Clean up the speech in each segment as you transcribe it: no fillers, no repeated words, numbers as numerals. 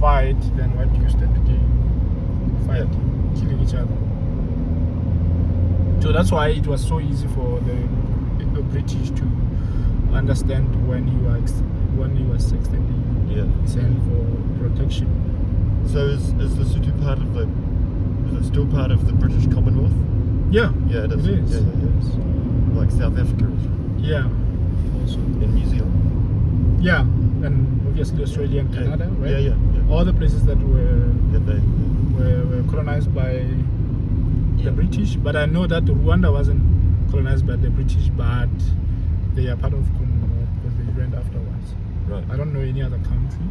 fight, then what used to became fight, killing each other. So that's why it was so easy for the British to understand when he was extending his hand for protection. So is Lesotho part of the? Is it still part of the British Commonwealth? Yeah. Yeah, it is. It is. Yeah. Like South Africa. Yeah. Also. In New Zealand. Yeah, and obviously Australia and Canada, right? Yeah. All the places that were colonized by the British, but I know that Rwanda wasn't colonized by the British, but they are part of Commonwealth because they joined afterwards. Right. I don't know any other country,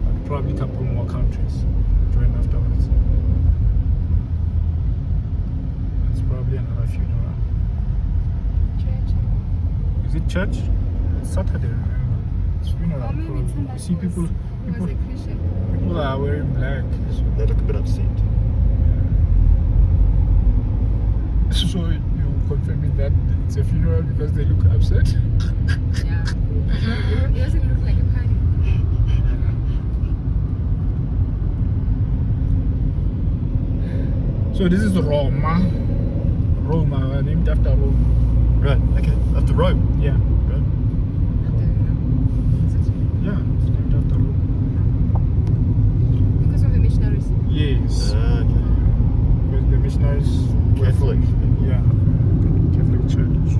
but probably a couple more countries joined afterwards. It's probably another funeral. Church. Is it church? It's Saturday, remember? It's funeral. Or maybe Probably. somebody You see people was a Christian. people are wearing black. They look a bit upset. So you confirming that it's a funeral because they look upset? Yeah. It doesn't look like a party. So this is Roma, named after Rome. Right. Okay. After Rome. Yeah. Right. Yeah, it's named after Rome. Because of the missionaries. Yes. Okay. Because the missionaries were Catholic. Yeah. Catholic Church.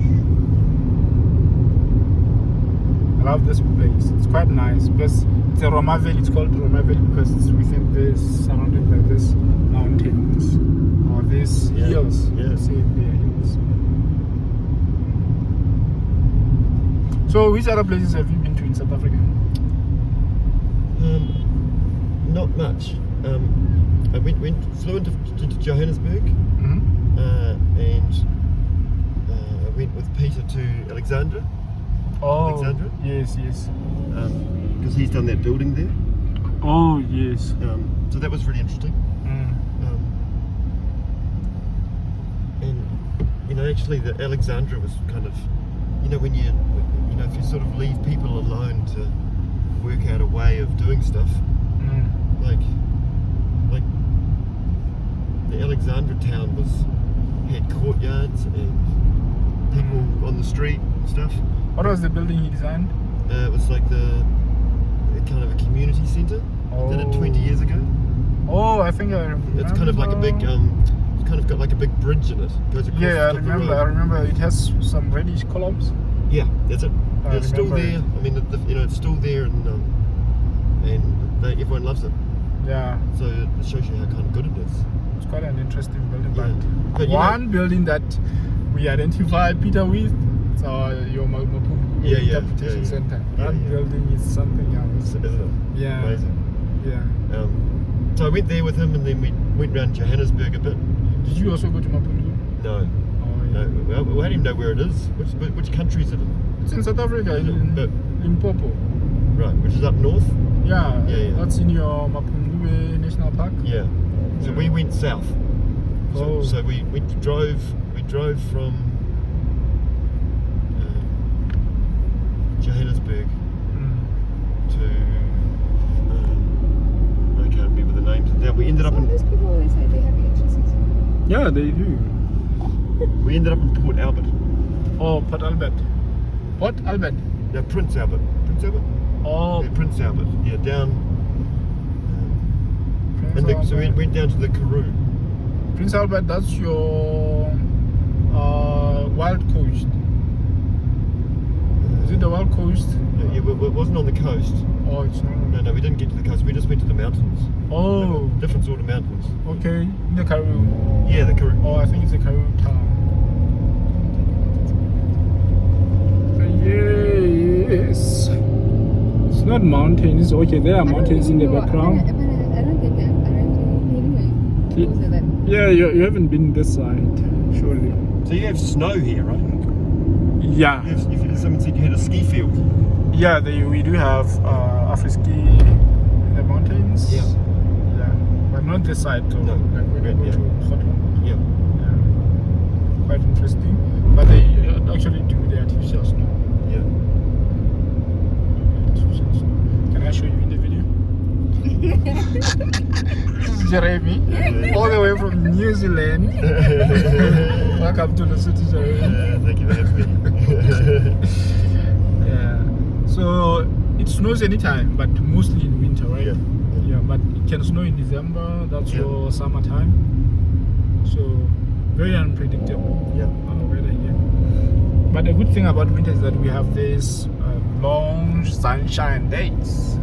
I love this place. It's quite nice because it's a Roma Valley. It's called Roma Valley because it's within this, surrounded by this mountains or these hills. Yeah. Say they are hills. So, which other places have you been to in South Africa? Not much. I flew into Johannesburg, Mm-hmm. and I went with Peter to Alexandra. Oh, Alexandra? yes. Because he's done that building there. Oh, yes. So that was really interesting. And actually, the Alexandra was kind of, when if you sort of leave people alone to work out a way of doing stuff, like the Alexandra town had courtyards and people on the street and stuff. What was the building he designed? It was like the kind of a community centre. Did it 20 years ago. Oh, I think I remember. It's kind of like a big, it's kind of got like a big bridge in it. Goes across Yeah, the I top of the remember. road. I remember it has some reddish columns. Yeah, that's it. I It's still remember there. it. I mean, it's still there, and everyone loves it. Yeah, So it shows you how kind of good it is. it's quite an interesting building. Yeah. But But one building that we identified Peter with, it's your Mapungu Interpretation Center. That building is something else. Isn't it? Yeah. Amazing. Yeah. So I went there with him, and then we went around Johannesburg a bit. Did you also go to Mapungu? No. Oh, yeah. No, well, I don't even know where it is. Which country is it in? It's in South Africa, in But- Limpopo. Right, which is up north? Yeah, Yeah. That's in your Mapungu National Park. Yeah. So we went south. So we drove from Johannesburg to I can't remember the names. Now we ended up Some of these people, they say they have electricity. Yeah, they do. we ended up in Port Albert. Oh, Port Albert. Port Albert. Yeah, Prince Albert. Prince Albert? Oh, Yeah, Prince Albert. Yeah, down. Prince So we Albert. went down to the Karoo. Prince Albert, that's your Wild Coast. Is it the Wild Coast? Yeah, it wasn't on the coast. Oh, it's not. No, we didn't get to the coast. We just went to the mountains. Oh, Different sort of mountains. okay. In the Karoo. Yeah, the Karoo. Oh, I think it's the Karoo town. Yes. It's not mountains. Okay, there are mountains in the background. I don't think I've arrived anyway. Closer than. Yeah, you haven't been this side, surely. So you have snow here, right? Yeah. Someone said you had a ski field. Yeah, we do have afri-ski in the mountains. Yeah. Yeah, but not this side too. No. Like when you go Yeah. to Scotland. Yeah. Yeah. Quite interesting. But they actually do the artificial snow. Yeah. Artificial snow. Can I show you in the video? This is Jeremy, all the way from New Zealand. Welcome to Lesotho, Jeremy. Thank you for having me. Yeah. So it snows anytime, but mostly in winter, right? Yeah. Yeah, but it can snow in December. That's Yeah. your summertime. So very unpredictable. Yeah. Weather here. But the good thing about winter is that we have these long sunshine days.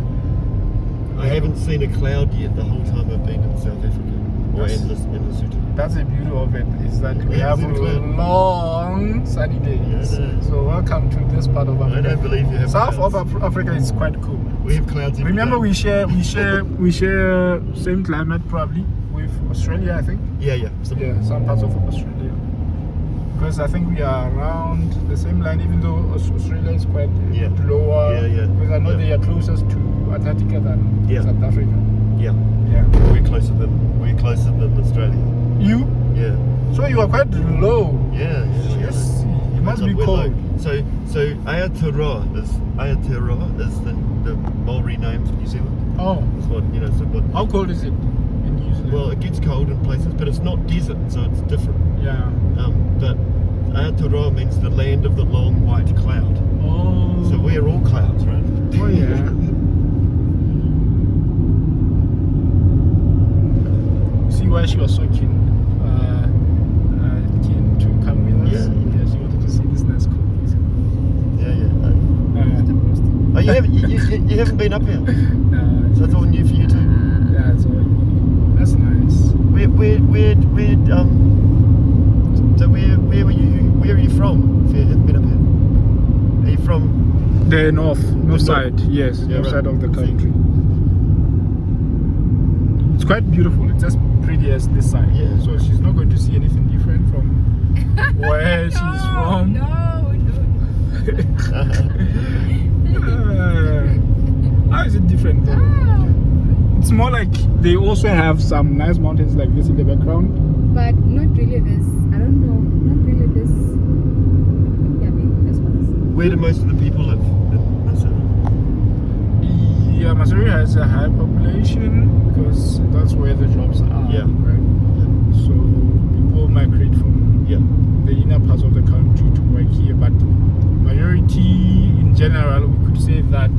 I haven't seen a cloud yet the whole time I've been in South Africa. Or in Lesotho. That's the beauty of it, is that we have Isn't it clear? long sunny days. Yeah, it is. So welcome to this part of I Africa. don't believe you have South clouds. of Africa is quite cool. We have clouds every Remember, day. we share same climate probably with Australia, I think. Yeah. Some parts of Australia. Because I think we are around the same line, even though Australia is quite lower. Yeah. Because I know Yeah. they are closest to Antarctica than South Africa. Yeah. Yeah. We're closer than Australia. You? Yeah. So you are quite low. Yeah. Yes. It must be We're cold. low. So Aotearoa is the Maori name for New Zealand. Oh. That's what How cold is it in New Zealand? Well, it gets cold in places, but it's not desert, so it's different. Yeah. But Aotearoa means the land of the long white cloud. Oh. So we're all clouds, right? Oh yeah. See why she was so keen to come with us. Yeah. She wanted to see this nice cold. Yeah. Oh, you haven't been up here, so it's all new for you too. Yeah, it's all. That's nice. Where are you from? If you haven't been up here, are you from? The north side. Yes, Yeah, north right. side of the I see. country. It's quite beautiful. It's just pretty as this side. Yeah. So she's not going to see anything different from where she's from. No. How is it different though? It's more like they also have some nice mountains like this in the background. But not really this. I don't know. Not really this. Yeah, maybe this one. Where do most of the people live in Lesotho? Yeah, Masuri has a high population because that's where the jobs are. Yeah. Right? So people migrate from the inner parts of the country to work here, but majority in general, we could say that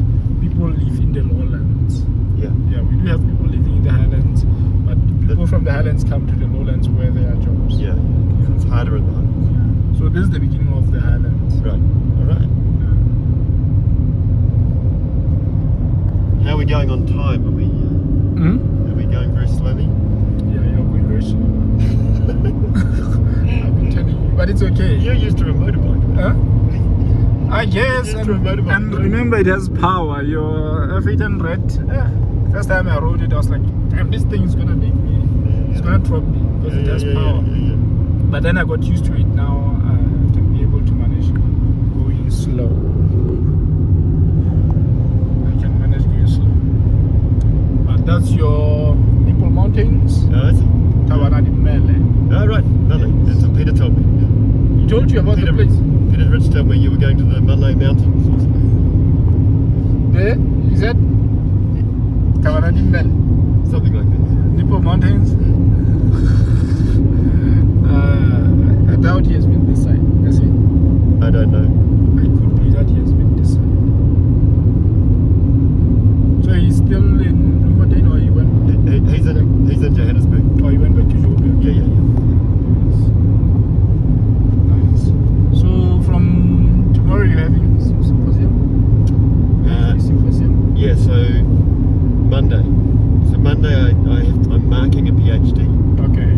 people live in the lowlands. Yeah. Yeah, we do have people living in the highlands, but people from the highlands come to the lowlands where there are jobs. Yeah. It's harder in the highlands. Yeah. So this is the beginning of the highlands. Right. All right. How are we going on time? Are we going very slowly? Yeah, you're going very slow. I've been telling you, but it's okay. You're used to a motorbike. Huh? I guess, Just through a motorbike. and remember it has power. Your F800, first time I rode it, I was like, damn, this thing is gonna make me, it's gonna drop me because it has power. Yeah. But then I got used to it now, to be able to manage going slow. I can manage going slow. But that's your Nipple Mountains, Oh, I see. Tawanadi Mele. Oh, right. Lovely. That's what Peter told me. Yeah. He told you about the place? Peter Rich told me you were going to the Malay Mountains. Or something. There, is that Tawanadi Mele? Something like that. Nipple Mountains? I doubt he has been this side. Has he? I don't know. It could be that he has been this side. So he's still in Bloemfontein, or he went? He's in Johannesburg. Or he went back to Joburg? Yeah. Nice. So from tomorrow you're having symposium? Symposium? Yeah. So Monday. I'm marking a PhD. Okay.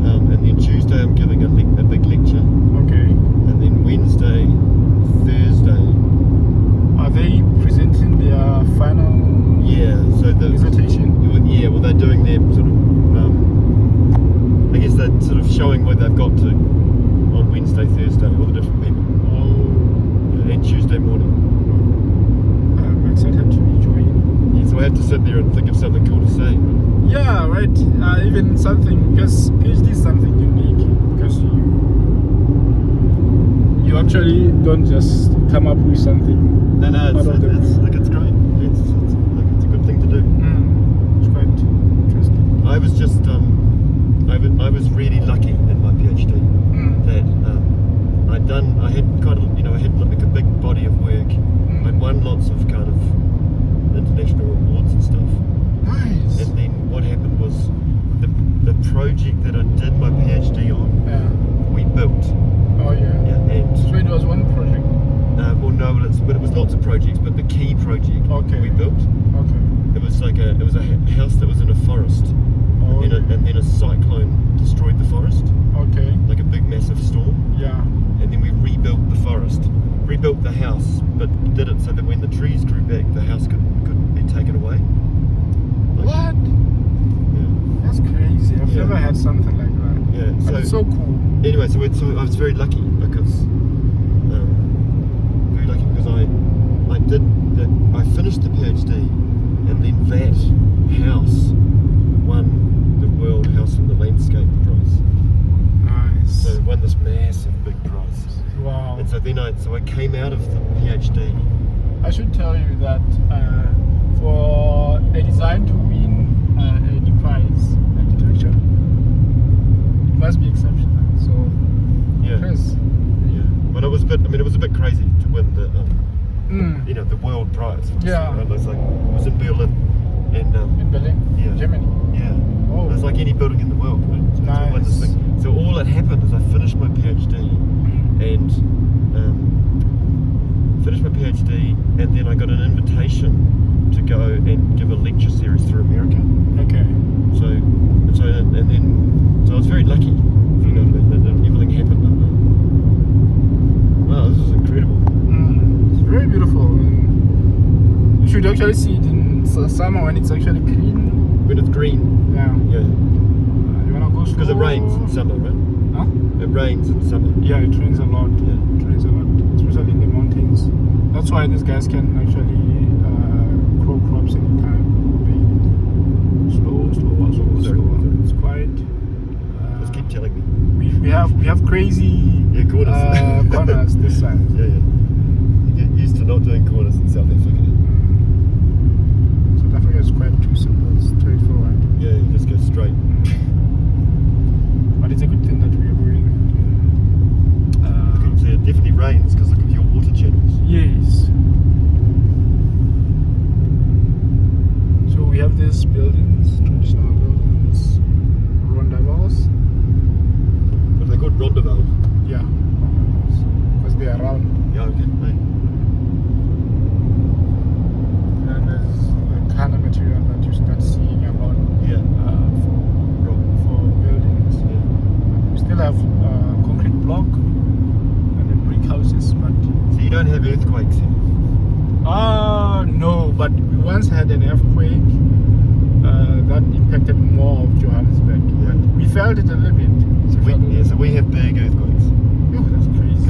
And then Tuesday I'm giving a big lecture. Okay. And then Wednesday, Thursday. Are they presenting their final So dissertation? Yeah, well they're doing their sort of, I guess they're sort of showing where they've got to on Wednesday, Thursday, all the different people. Oh. And Tuesday morning. I'm excited to be joining. Yeah, so I have to sit there and think of something cool to say. Yeah, right. Even something, because PhD is something unique, because you actually don't just come up with something. No, out of the it's great. It's a good thing to do. It's a house that was in a forest, Oh, and then a cyclone destroyed the forest, okay. like a big massive storm. Yeah. And then we rebuilt the forest, rebuilt the house, but did it so that when the trees grew back, the house could be taken away. What? Yeah. That's crazy. I've Yeah. never had something like that. Yeah. But it's so cool. Anyway, so I was very lucky because I finished the PhD, and then that house won the World House in the Landscape prize. Nice. So it won this massive big prize. Wow. And so then I came out of the PhD. I should tell you that for a design to win any prize in architecture, it must be exceptional. So, Yeah. Chris. Yeah. But it was a bit crazy to win the the world prize. Yeah. It was in Berlin, and In Berlin, yeah. Germany. Yeah. Oh. It was like any building in the world, right? So to win this Nice. thing. So all that happened is I finished my PhD, and then I got an invitation to go and give a lecture series through America. Okay. So I was very lucky. You know, that everything happened. Wow, this is incredible. It's very beautiful. You should actually see it in summer when it's actually green. When it's green. Yeah. Yeah. You wanna go slow? Because it rains in summer, right? Huh? It rains in summer. Yeah, it rains a lot. Yeah. It rains a lot, especially in the mountains. That's why these guys can actually grow crops anytime. Slow. Sorry. It's quite. Just keep telling me. We have crazy Corners. corners this side. Yeah. You get used to not doing corners in South Africa. South Africa is quite too simple. It's straightforward. Yeah, you just go straight. But it's a good thing that we are going. So it definitely rains because look at your water channels. Yes. So we have these buildings, traditional buildings, rondavels. What are they called? Rondavel? Yeah, because they are round. Yeah, okay. Right. And there's the kind of material that you start seeing a lot Yeah. for buildings. Yeah. We still have concrete block and then brick houses, but So you don't have earthquakes here? no, but we once had an earthquake that impacted more of Johannesburg. Yeah. But we felt it a little bit. So we have big earthquakes Oh, that's crazy.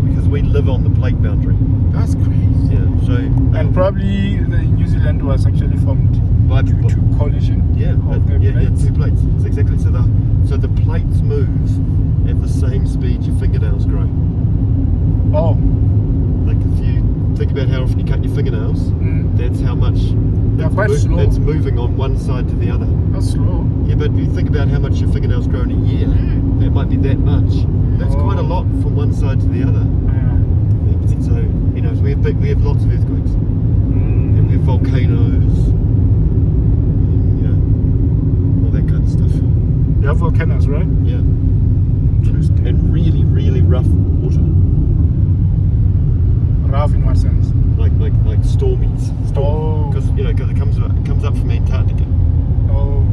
because we live on the plate boundary. That's crazy. Yeah. So And probably New Zealand was actually formed due to collision of the plates. 2 plates. It's exactly so the plates move at the same speed your fingernails grow. Oh, Like if you think about how often you cut your fingernails, that's how much they're quite slow. it's moving on one side to the other. That's slow. Yeah, but if you think about how much your fingernails grow in a year, that might be that much. That's quite a lot from one side to the other. So so we have lots of earthquakes. And we have volcanoes. All that kind of stuff. You have volcanoes, right? Yeah. Interesting. And really, really rough water. Rough in what sense? Like stormies. Oh. Because it comes up from Antarctica. Oh,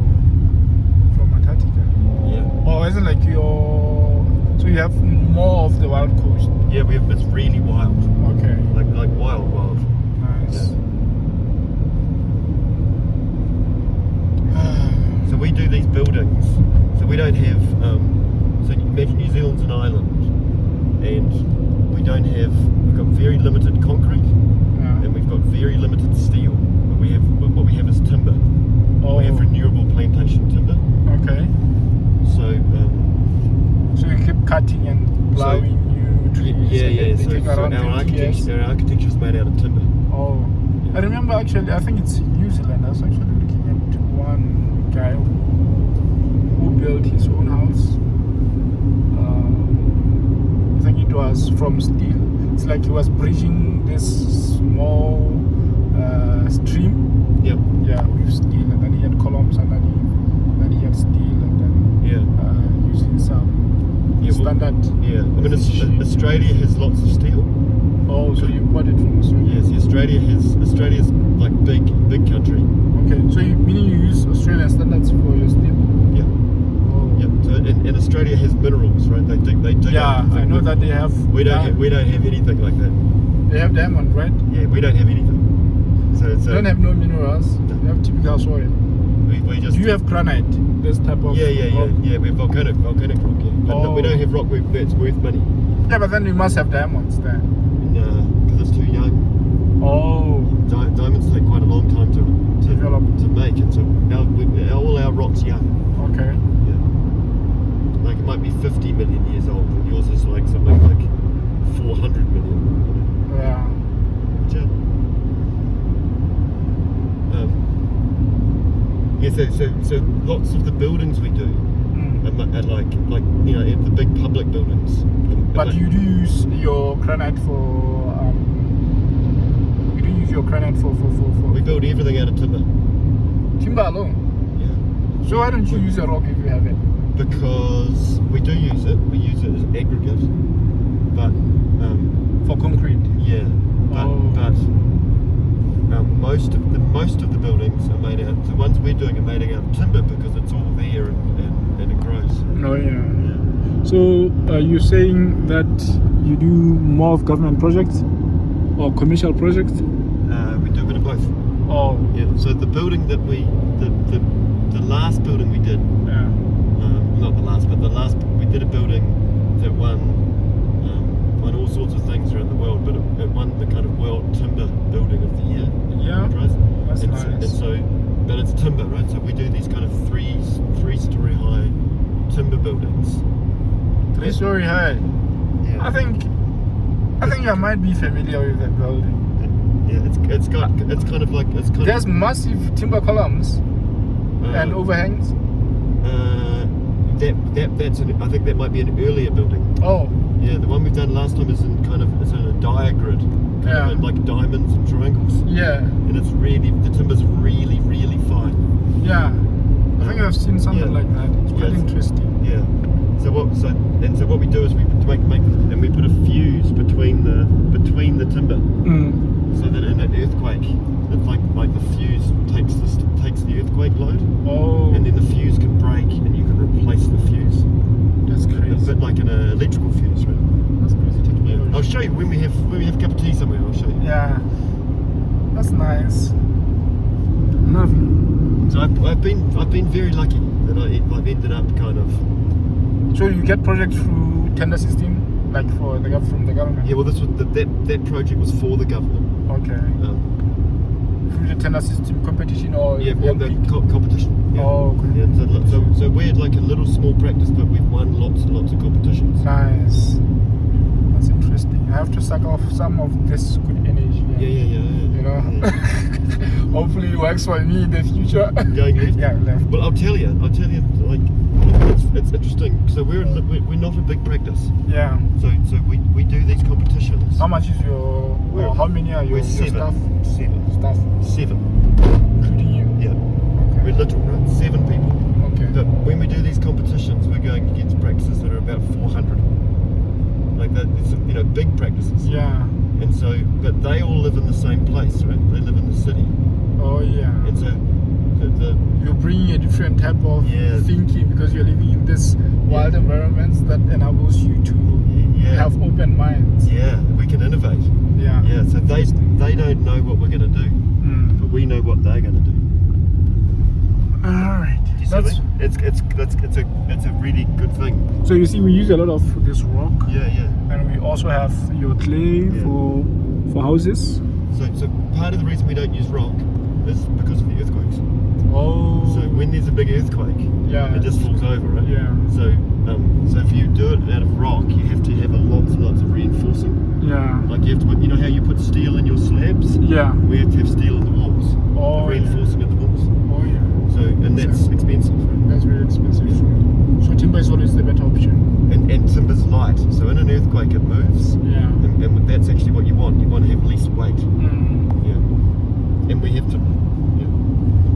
from Antarctica. Yeah. Oh, isn't like so you have more of the wild coast. Yeah, it's really wild. Okay. Like wild. Nice. So we do these buildings. So we don't have. So you imagine New Zealand's an island, and we've got very limited concrete, Yeah. and we've got very limited steel. But what we have is timber. Oh. We have renewable plantation timber. Okay. So. So you keep cutting and plowing new trees. Yeah. and they So take around 50 years. our architecture is made out of timber. Oh, I remember actually. I think it's in New Zealand. I was actually looking at one guy who built his own house. I think it was from steel. It's like he was bridging this small stream. Yep. Yeah, with steel, and then he had columns underneath. Then he had steel, and then Yeah. using some standard. Yeah. I mean, Australia has lots of steel. Oh, so you bought it from Australia? Yes, Australia's like big country. Okay, so meaning Australia has minerals, right? They dig Yeah, up. I know that they have. We don't have anything like that. They have diamond, right? Yeah, we don't have anything. So They don't have no minerals. No. They have typical soil. we just. Do you have granite? This type of. Yeah. rock? We have volcanic rock. Yeah. But no, we don't have rock that's worth money. Yeah, but then you must have diamonds there. No, because it's too young. Oh. Diamonds take quite a long time to Develop. to make, and so all our rock's young. Okay. Yeah. Like it might be 50 million years old, and yours is like something like 400 million. Yeah. Yeah. So lots of the buildings we do are like the big public buildings. But like, you do use your granite for. You do use your granite for. we build everything out of timber. Timber alone. Yeah. So why don't you use a rock if you have it? Because we do use it. We use it as aggregate, but For concrete. yeah. But most of the buildings are made out. The ones we're doing are made out of timber because it's all there and it grows. Oh yeah. So are you saying that you do more of government projects or commercial projects? We do a bit of both. Oh. Yeah. So the building that the last building we did, not the last, but we did a building that won all sorts of things around the world, but it won the kind of World Timber Building of the Year. Yeah. Prize. That's and nice. But it's timber, right? So we do these kind of three-story high timber buildings. 3-story high. Yeah. I think I might be familiar with that building. Yeah, it's kind of like There's massive timber columns and overhangs. I think that might be an earlier building. Oh. Yeah, the one we've done last time is in a diagrid, kind of like diamonds and triangles, Yeah. and the timber's really fine. Yeah. I think I've seen something Yeah. like that. It's quite Yeah. interesting. Yeah. So what we do is we make and we put a fuse between the timber, so that in an earthquake, it's like the fuse takes the earthquake load, Oh. and then the fuse can break and you can replace the fuse. That's A crazy. bit like an electrical fuse, right? That's crazy technology. I'll show you when we have a cup of tea somewhere. I'll show you. Yeah. That's nice. Lovely. So I've been very lucky that I've ended up kind of. So you get projects through tender system, like from the government? Yeah, well, this was that project was for the government. Okay. Through the tender system competition or Yeah, for the competition. Yeah. Oh, okay. Yeah, so we're like a little small practice, but we've won lots and lots of competitions. Nice. That's interesting. I have to suck off some of this good energy. Yeah. You know. Yeah. Hopefully it works for me in the future. Going left. Yeah, left. Well, I'll tell you, like it's interesting. So we're not a big practice. Yeah. So we do these competitions. How much is your? Or how many are your We're staff? Seven. Including you. Yeah. Okay. We're literal, right? 7 people. Okay. But when we do these competitions, we're going against practices that are about 400. Like that, it's big practices. Yeah. And so, but they all live in the same place, right? They live in the city. Oh yeah. And so, you're bringing a different type of Yeah. thinking because you're living in this wild environments that enables you to have open minds. Yeah, we can innovate. Yeah. Yeah, so they don't know what we're going to do, but we know what they're going to do. All right. Do you see That's that? It's a really good thing. so you see, we use a lot of this rock, Yeah. and we also have your clay Yeah. for houses. So part of the reason we don't use rock is because of the earthquakes. Oh. So when there's a big earthquake, Yeah. it just falls over, right? Yeah. So if you do it out of rock, you have to have lots and lots of reinforcing. Yeah. Like you have to put, how you put steel in your slabs? Yeah. We have to have steel in the walls. Oh, The reinforcing in the walls. Oh yeah. So, and that's expensive. Right? That's very expensive. So timber is always the better option. And timber's light. So in an earthquake, it moves. Yeah. And that's actually what you want. You want to have least weight. Yeah. And we have to. Yeah.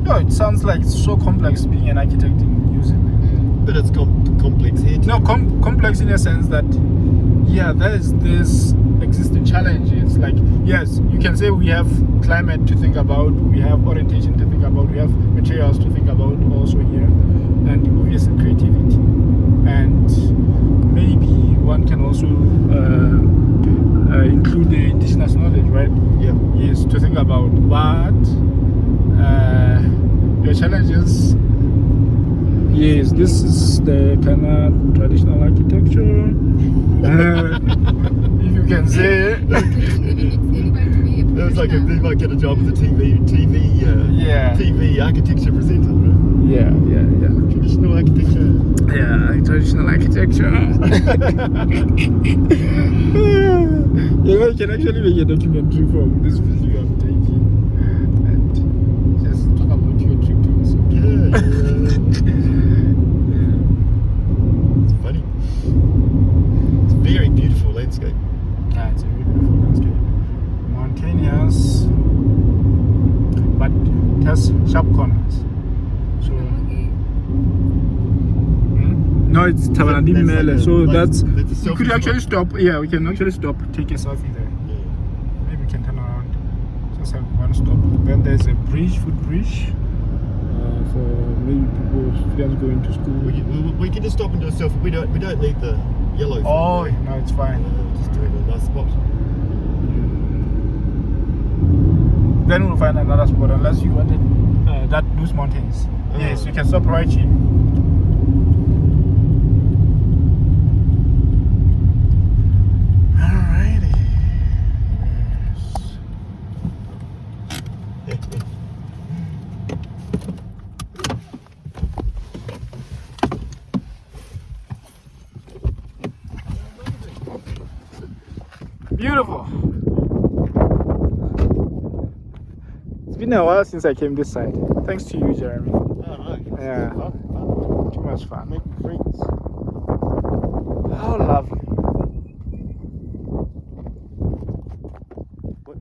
No, it sounds like it's so complex being an architect in New Zealand. But it's complex here. No, complex in a sense that, there's existing challenges. Like, yes, you can say we have climate to think about, we have orientation to think about, we have materials to think about also here, and obviously creativity. And one can also include the indigenous knowledge, right? Yeah. Yes, to think about what your challenges. Yes, this is the kind of traditional architecture. If you can say. It's going to be a It was like professional. they might get a job as a TV architecture presenter, right? Yeah. Traditional architecture. Yeah, traditional architecture. You can actually make a documentary from this video I'm taking and just talk about your trip to Lesotho. Yeah. It's funny. It's a very beautiful landscape. Yeah, it's a very beautiful landscape. Mountainous, but it has sharp corners. So, no, it's Tabanadi Mele. So that's a we selfie could actually spot. stop. Yeah, we can actually stop, take a selfie there. Yeah. Maybe we can turn around. Just have one stop. Then there's a bridge, footbridge, for maybe people, students going to school. We can just stop and do a selfie. We don't need the yellow. Oh, thing, no, it's fine. just doing a nice spot. Then we'll find another spot unless you wanted those mountains. Yes, you can stop right here. Alrighty. Yes. Beautiful. It's been a while since I came this side. Thanks to you, Jeremy. Yeah. Too much fun. Making friends. How lovely.